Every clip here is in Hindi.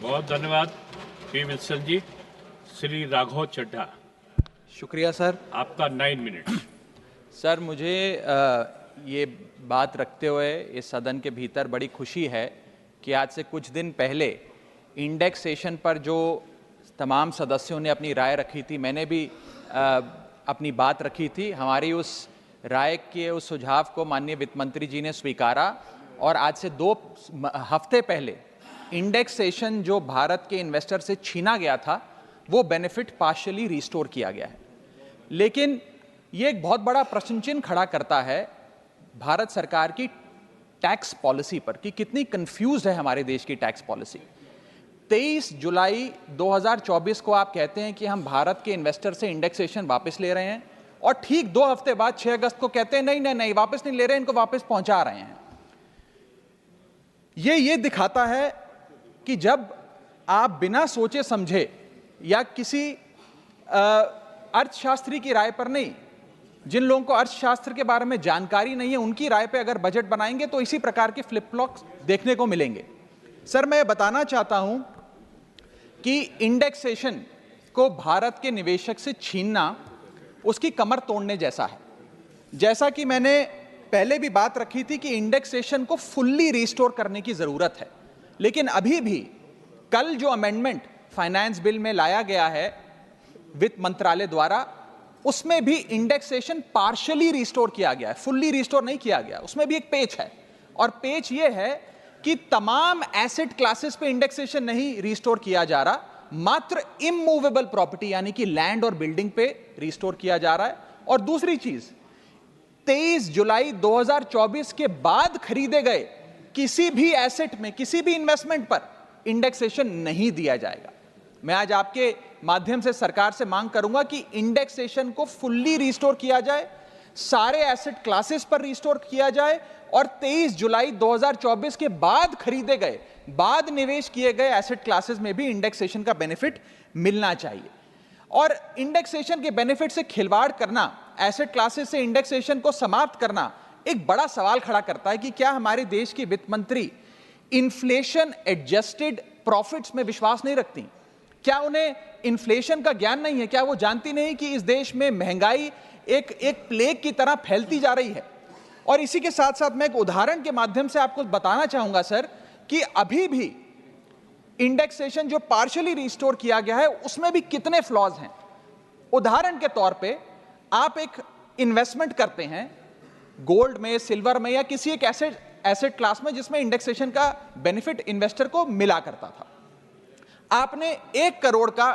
बहुत धन्यवाद पी विल्सन जी। श्री राघव चड्ढा, शुक्रिया सर। आपका 9 मिनट। सर मुझे ये बात रखते हुए इस सदन के भीतर बड़ी खुशी है कि आज से कुछ दिन पहले इंडेक्सेशन पर जो तमाम सदस्यों ने अपनी राय रखी थी, मैंने भी अपनी बात रखी थी। हमारी उस राय के उस सुझाव को माननीय वित्त मंत्री जी ने स्वीकारा और आज से 2 हफ्ते पहले इंडेक्सेशन जो भारत के इन्वेस्टर से छीना गया था वो बेनिफिट पार्शियली रिस्टोर किया गया है। लेकिन ये एक बहुत बड़ा प्रश्न चिन्ह खड़ा करता है भारत सरकार की टैक्स पॉलिसी पर कि कितनी कंफ्यूज है हमारे देश की टैक्स पॉलिसी। 23 जुलाई 2024 को आप कहते हैं कि हम भारत के इन्वेस्टर से इंडेक्सेशन वापस ले रहे हैं और ठीक 2 हफ्ते बाद 6 अगस्त को कहते हैं नहीं वापस नहीं ले रहे, इनको वापस पहुंचा रहे हैं। ये दिखाता है कि जब आप बिना सोचे समझे या किसी अर्थशास्त्री की राय पर नहीं, जिन लोगों को अर्थशास्त्र के बारे में जानकारी नहीं है उनकी राय पे अगर बजट बनाएंगे तो इसी प्रकार के फ्लिप फ्लॉप्स देखने को मिलेंगे। सर मैं बताना चाहता हूं कि इंडेक्सेशन को भारत के निवेशक से छीनना उसकी कमर तोड़ने जैसा है। जैसा कि मैंने पहले भी बात रखी थी कि इंडेक्सेशन को फुल्ली रिस्टोर करने की जरूरत है, लेकिन अभी भी कल जो अमेंडमेंट फाइनेंस बिल में लाया गया है वित्त मंत्रालय द्वारा, उसमें भी इंडेक्सेशन पार्शियली रिस्टोर किया गया है, फुल्ली रिस्टोर नहीं किया गया। उसमें भी एक पेच है और पेच ये है कि तमाम एसेट क्लासेस पे इंडेक्सेशन नहीं रिस्टोर किया जा रहा, मात्र इमूवेबल प्रॉपर्टी यानी कि लैंड और बिल्डिंग पे रिस्टोर किया जा रहा है। और दूसरी चीज, 23 जुलाई 2024 के बाद खरीदे गए किसी भी एसेट में किसी भी इन्वेस्टमेंट पर इंडेक्सेशन नहीं दिया जाएगा। मैं आज आपके माध्यम से सरकार से मांग करूंगा कि इंडेक्सेशन को फुल्ली रिस्टोर किया जाए, सारे एसेट क्लासेस पर रिस्टोर किया जाए और 23 जुलाई 2024 के बाद खरीदे गए, बाद निवेश किए गए एसेट क्लासेस में भी इंडेक्सेशन का बेनिफिट मिलना चाहिए। और इंडेक्सेशन के बेनिफिट से खिलवाड़ करना, एसेट क्लासेस से इंडेक्सेशन को समाप्त करना एक बड़ा सवाल खड़ा करता है कि क्या हमारे देश की वित्त मंत्री इन्फ्लेशन एडजस्टेड प्रॉफिट्स में विश्वास नहीं रखती? क्या उन्हें इन्फ्लेशन का ज्ञान नहीं है? क्या वो जानती नहीं कि इस देश में महंगाई एक प्लेग की तरह फैलती जा रही है? और इसी के साथ साथ मैं एक उदाहरण के माध्यम से आपको बताना चाहूंगा सर कि अभी भी इंडेक्सेशन जो पार्शियली रिस्टोर किया गया है उसमें भी कितने फ्लॉज हैं। उदाहरण के तौर पे आप एक इन्वेस्टमेंट करते हैं गोल्ड में, सिल्वर में या किसी एक एसेट क्लास में जिसमें इंडेक्सेशन का बेनिफिट इन्वेस्टर को मिला करता था। आपने 1 करोड़ का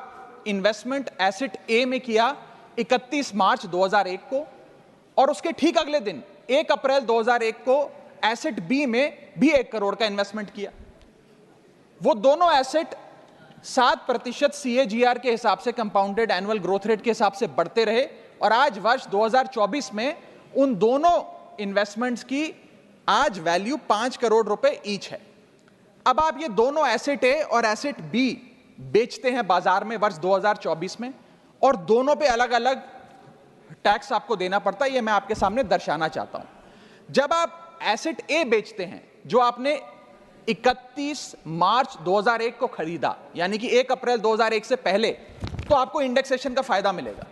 इन्वेस्टमेंट एसेट ए में किया 31 मार्च 2001 को और उसके ठीक अगले दिन 1 अप्रैल 2001 को एसेट बी में भी 1 करोड़ का इन्वेस्टमेंट किया। वो दोनों एसेट 7% CAGR के हिसाब से, कंपाउंडेड एनुअल ग्रोथ रेट के हिसाब से बढ़ते रहे और आज वर्ष 2024 में उन दोनों इन्वेस्टमेंट्स की आज वैल्यू 5 करोड़ रुपए ईच है। अब आप ये दोनों एसेट ए और एसेट बी बेचते हैं बाजार में वर्ष 2024 में और दोनों पे अलग अलग टैक्स आपको देना पड़ता है। ये मैं आपके सामने दर्शाना चाहता हूं। जब आप एसेट ए बेचते हैं जो आपने 31 मार्च 2001 को खरीदा यानी कि 1 अप्रैल 2001 से पहले, तो आपको इंडेक्सेशन का फायदा मिलेगा।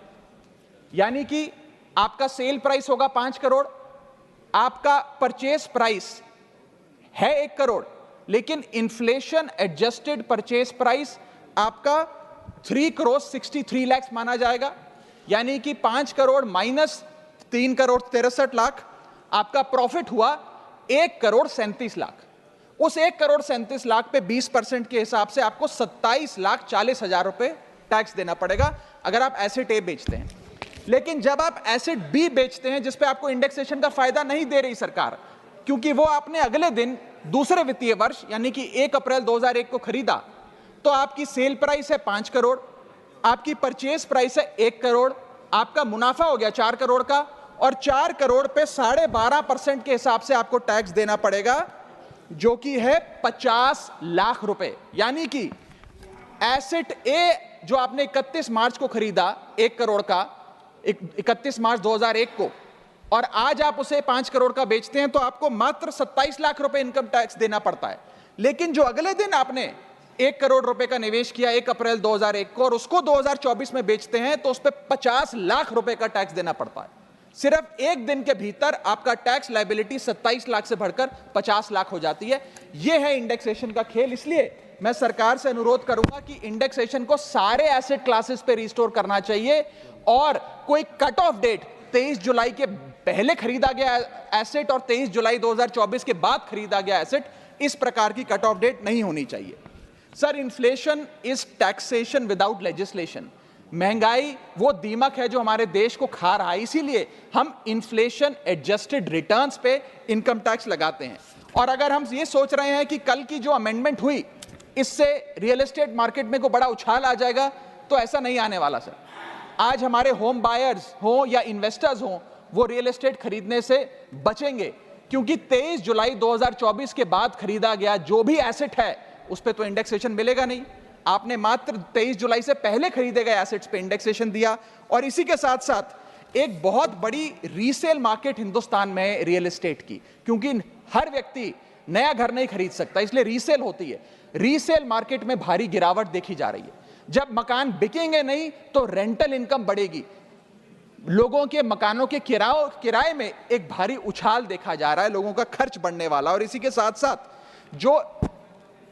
यानी कि आपका सेल प्राइस होगा 5 करोड़, आपका परचेस प्राइस है 1 करोड़, लेकिन इन्फ्लेशन एडजस्टेड परचेस प्राइस आपका 3 करोड़ 63 लाख माना जाएगा। यानी कि 5 करोड़ माइनस 3 करोड़ 63 लाख, आपका प्रॉफिट हुआ 1 करोड़ 37 लाख। उस 1 करोड़ 37 लाख पे 20% के हिसाब से आपको 27 लाख 40 हजार रुपए टैक्स देना पड़ेगा अगर आप एसेट ए बेचते हैं। लेकिन जब आप एसेट बी बेचते हैं जिस पे आपको इंडेक्सेशन का फायदा नहीं दे रही सरकार, क्योंकि वो आपने अगले दिन दूसरे वित्तीय वर्ष यानी कि 1 अप्रैल 2001 को खरीदा, तो आपकी सेल प्राइस है 5 करोड़, आपकी परचेज प्राइस है 1 करोड़, आपका मुनाफा हो गया 4 करोड़ का और 4 करोड़ पे 12.5% के हिसाब से आपको टैक्स देना पड़ेगा जो कि है 50 लाख रुपए। यानी कि एसेट ए जो आपने 31 मार्च को खरीदा 1 करोड़ का 31 मार्च 2001 को और आज आप उसे 5 करोड़ का बेचते हैं तो आपको मात्र 27 लाख रुपए इनकम टैक्स देना पड़ता है। लेकिन जो अगले दिन आपने 1 करोड़ रुपए का निवेश किया 1 अप्रैल 2001 को और उसको 2024 में बेचते हैं तो उस पर 50 लाख रुपए का टैक्स देना पड़ता है। सिर्फ एक दिन के भीतर आपका टैक्स लायबिलिटी 27 लाख से बढ़कर 50 लाख हो जाती है। यह है इंडेक्सेशन का खेल। इसलिए मैं सरकार से अनुरोध करूंगा कि इंडेक्सेशन को सारे एसेट क्लासेस पे रिस्टोर करना चाहिए और कोई कट ऑफ डेट 23 जुलाई के पहले खरीदा गया एसेट और 23 जुलाई 2024 के बाद खरीदा गया एसेट, इस प्रकार की कट ऑफ डेट नहीं होनी चाहिए। Sir, inflation is taxation without legislation. महंगाई वो दीमक है जो हमारे देश को खा रहा है, इसीलिए हम इन्फ्लेशन एडजस्टेड रिटर्न्स पे इनकम टैक्स लगाते हैं। और अगर हम ये सोच रहे हैं कि कल की जो अमेंडमेंट हुई इससे रियल एस्टेट मार्केट में को बड़ा उछाल आ जाएगा, तो ऐसा नहीं आने वाला। सर, आज हमारे होम बायर्स हो या इन्वेस्टर्स हो, वो रियल एस्टेट खरीदने से बचेंगे, क्योंकि 23 जुलाई 2024 के बाद खरीदा गया जो भी एसेट है उस पर तो इंडेक्सेशन मिलेगा नहीं। आपने मात्र 23 जुलाई से पहले खरीदे गए एसेट्स पे इंडेक्सेशन दिया। और इसी के साथ साथ एक बहुत बड़ी रीसेल मार्केट हिंदुस्तान में रियल एस्टेट की, क्योंकि हर व्यक्ति नया घर नहीं खरीद सकता, इसलिए रीसेल होती है। रीसेल मार्केट में भारी गिरावट देखी जा रही है। जब मकान बिकेंगे नहीं तो रेंटल इनकम बढ़ेगी। लोगों के मकानों के किराए में एक भारी उछाल देखा जा रहा है, लोगों का खर्च बढ़ने वाला। और इसी के साथ साथ जो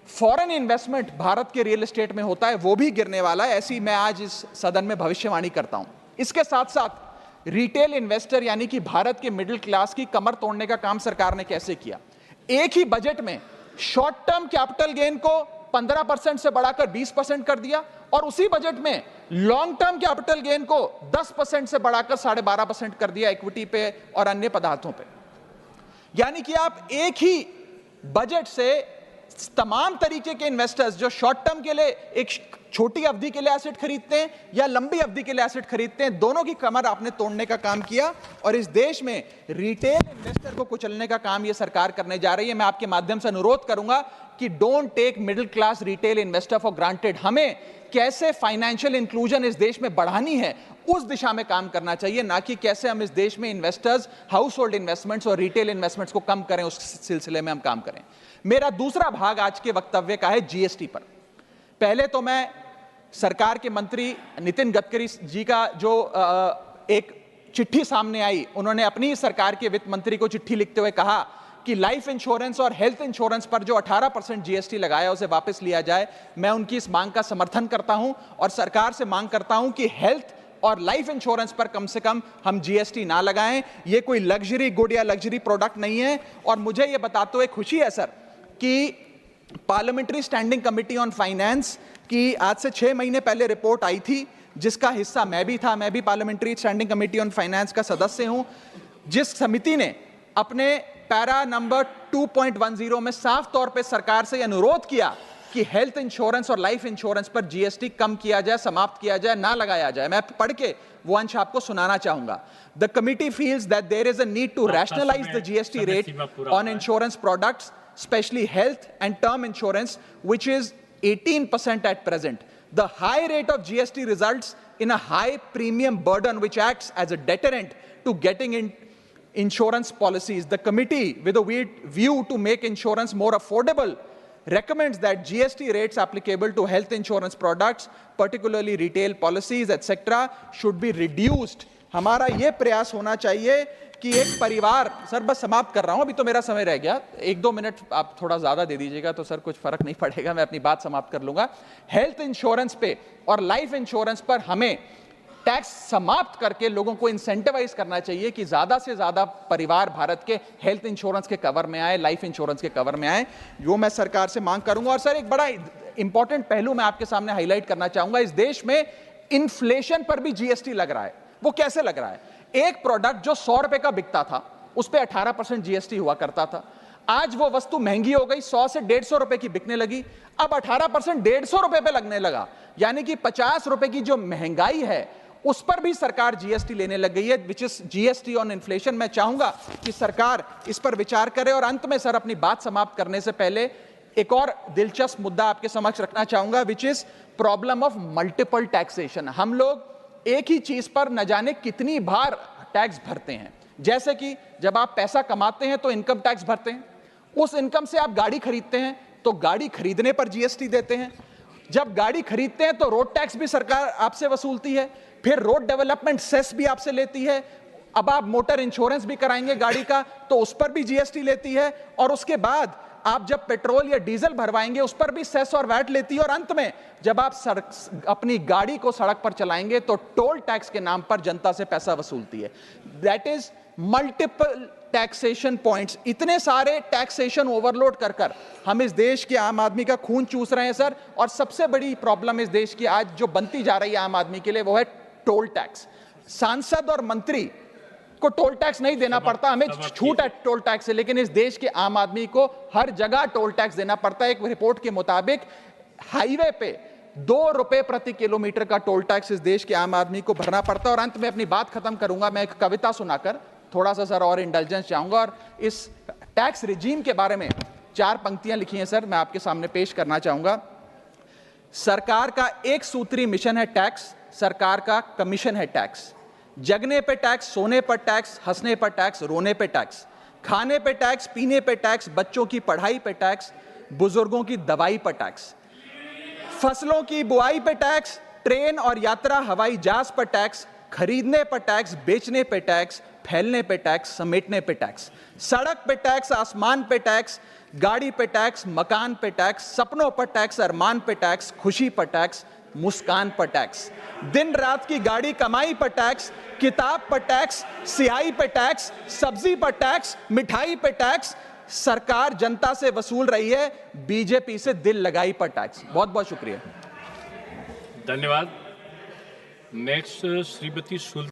फॉरेन इन्वेस्टमेंट भारत के रियल एस्टेट में होता है वो भी गिरने वाला है, ऐसी मैं आज इस सदन में भविष्यवाणी करता हूं। इसके साथ साथ रिटेल इन्वेस्टर यानी कि भारत के मिडिल क्लास की कमर तोड़ने का काम सरकार ने कैसे किया। एक ही बजट में शॉर्ट टर्म कैपिटल गेन को 15% से बढ़ाकर 20% कर दिया और उसी बजट में लॉन्ग टर्म कैपिटल गेन को 10% से बढ़ाकर 12.5% कर दिया इक्विटी पे और अन्य पदार्थों पे। यानी कि आप एक ही बजट से तमाम तरीके के इन्वेस्टर्स जो शॉर्ट टर्म के लिए एक छोटी अवधि के लिए एसेट खरीदते हैं या लंबी अवधि के लिए एसेट खरीदते हैं, दोनों की कमर आपने तोड़ने का काम किया और इस देश में रिटेल इन्वेस्टर को कुचलने का काम यह सरकार करने जा रही है। मैं आपके माध्यम से अनुरोध करूंगा कि don't take middle class retail investor for granted. हमें कैसे फाइनेंशियल इंक्लूजन इस देश में बढ़ानी है उस दिशा में काम करना चाहिए, ना कि कैसे हम इस देश में इन्वेस्टर्स, हाउस होल्ड इन्वेस्टमेंट्स और रिटेल इन्वेस्टमेंट्स को कम करें, उस सिलसिले में हम काम करें। मेरा दूसरा भाग आज के वक्तव्य का है जीएसटी पर। पहले तो मैं सरकार के मंत्री नितिन गडकरी जी का जो एक चिट्ठी सामने आई, उन्होंने अपनी सरकार के वित्त मंत्री को चिट्ठी लिखते हुए कहा कि लाइफ इंश्योरेंस और हेल्थ इंश्योरेंस पर जो 18% जीएसटी लगाया उसे वापस लिया जाए। मैं उनकी इस मांग का समर्थन करता हूं और सरकार से मांग करता हूं कि हेल्थ और लाइफ इंश्योरेंस पर कम से कम हम जीएसटी ना लगाएं। ये कोई लग्जरी गुड या लग्जरी प्रोडक्ट नहीं है। और मुझे ये बताते हुए खुशी है सर कि parliamentary standing committee on finance की आज से 6 महीने पहले रिपोर्ट आई थी, जिसका हिस्सा मैं भी था। मैं भी parliamentary standing committee on finance का सदस्य हूं, जिस समिति ने अपने पैरा नंबर 2.10 में साफ तौर पे सरकार से अनुरोध किया कि हेल्थ इंश्योरेंस और लाइफ इंश्योरेंस पर जीएसटी कम किया जाए, समाप्त किया जाए, ना लगाया जाए। मैं पढ़ के वो अंश आपको सुनाना चाहूंगा। The committee feels that there is a need to rationalise the GST rate on insurance products, especially health and term insurance, which is 18% at present. The high rate of GST results in a high premium burden which acts as a deterrent to getting in insurance policies. The committee, with a view to make insurance more affordable, recommends that GST rates applicable to health insurance products, particularly retail policies, etc., should be reduced. हमारा ये प्रयास होना चाहिए कि एक परिवार, सर बस समाप्त कर रहा हूं, अभी तो मेरा समय रह गया, 1-2 मिनट आप थोड़ा ज्यादा दे दीजिएगा तो सर कुछ फर्क नहीं पड़ेगा, मैं अपनी बात समाप्त कर लूंगा। हेल्थ इंश्योरेंस पे और लाइफ इंश्योरेंस पर हमें टैक्स समाप्त करके लोगों को इंसेंटिवाइज करना चाहिए कि ज्यादा से ज्यादा परिवार भारत के हेल्थ इंश्योरेंस के कवर में आए, लाइफ इंश्योरेंस के कवर में आए। जो मैं सरकार से मांग करूंगा। और सर एक बड़ा इंपॉर्टेंट पहलू मैं आपके सामने हाईलाइट करना चाहूंगा। इस देश में इन्फ्लेशन पर भी जीएसटी लग रहा है। वो कैसे लग रहा है? एक प्रोडक्ट जो 100 रुपए का बिकता था उस पे 18% जीएसटी हुआ करता था। आज वो वस्तु महंगी हो गई, 100 से 150 रुपए की बिकने लगी, अब 18% 150 रुपए पे लगने लगा। यानी कि 50 रुपए की जो महंगाई है उस पर भी सरकार जीएसटी लेने लग गई है, which is GST on inflation. मैं चाहूंगा कि सरकार इस पर विचार करे। और अंत में सर अपनी बात समाप्त करने से पहले एक और दिलचस्प मुद्दा आपके समक्ष रखना चाहूंगा, which is problem of multiple taxation. हम लोग एक ही चीज पर न जाने कितनी बार टैक्स भरते हैं। जैसे कि जब आप पैसा कमाते हैं तो इनकम टैक्स भरते हैं, उस इनकम से आप गाड़ी खरीदते हैं तो गाड़ी खरीदने पर जीएसटी देते हैं। जब गाड़ी खरीदते हैं तो रोड टैक्स भी सरकार आपसे वसूलती है, फिर रोड डेवलपमेंट सेस भी आपसे लेती है। अब आप मोटर इंश्योरेंस भी कराएंगे गाड़ी का तो उस पर भी जीएसटी लेती है, और उसके बाद आप जब पेट्रोल या डीजल भरवाएंगे उस पर भी सेस और वैट लेती है, और अंत में जब आप अपनी गाड़ी को सड़क पर चलाएंगे तो टोल टैक्स के नाम पर जनता से पैसा वसूलती है। That is multiple taxation points. इतने सारे टैक्सेशन ओवरलोड कर कर हम इस देश के आम आदमी का खून चूस रहे हैं सर। और सबसे बड़ी प्रॉब्लम इस देश की आज जो बनती जा रही है आम आदमी के लिए वो है टोल टैक्स। सांसद और मंत्री को टोल टैक्स नहीं देना पड़ता, हमें छूट है टोल टैक्स से, लेकिन इस देश के आम आदमी को हर जगह टोल टैक्स देना पड़ता है। एक रिपोर्ट के मुताबिक हाईवे पे 2 रुपए प्रति किलोमीटर का टोल टैक्स इस देश के आम आदमी को भरना पड़ता है। और अंत में अपनी बात खत्म करूंगा मैं एक कविता सुनाकर, थोड़ा सा सर और इंडल्जेंस चाहूंगा। और इस टैक्स रिजीम के बारे में 4 पंक्तियां लिखी हैं सर, मैं आपके सामने पेश करना चाहूंगा। सरकार का एक सूत्री मिशन है टैक्स, सरकार का कमीशन है टैक्स। जगने पे टैक्स, सोने पर टैक्स, हंसने पर टैक्स, रोने पे टैक्स, खाने पे टैक्स, पीने पे टैक्स, बच्चों की पढ़ाई पे टैक्स, बुजुर्गों की दवाई पर टैक्स, फसलों की बुआई पे टैक्स, ट्रेन और यात्रा हवाई जहाज पर टैक्स, खरीदने पर टैक्स, बेचने पे टैक्स, फैलने पे टैक्स, समेटने पे टैक्स, सड़क पे टैक्स, आसमान पे टैक्स, गाड़ी पे टैक्स, मकान पे टैक्स, सपनों पर टैक्स, अरमान पे टैक्स, खुशी पर टैक्स, मुस्कान पर टैक्स, दिन रात की गाड़ी कमाई पर टैक्स, किताब पर टैक्स, सियाही पर टैक्स, सब्जी पर टैक्स, मिठाई पर टैक्स। सरकार जनता से वसूल रही है बीजेपी से दिल लगाई पर टैक्स। बहुत बहुत शुक्रिया। धन्यवाद। नेक्स्ट श्रीमती सुल्तान।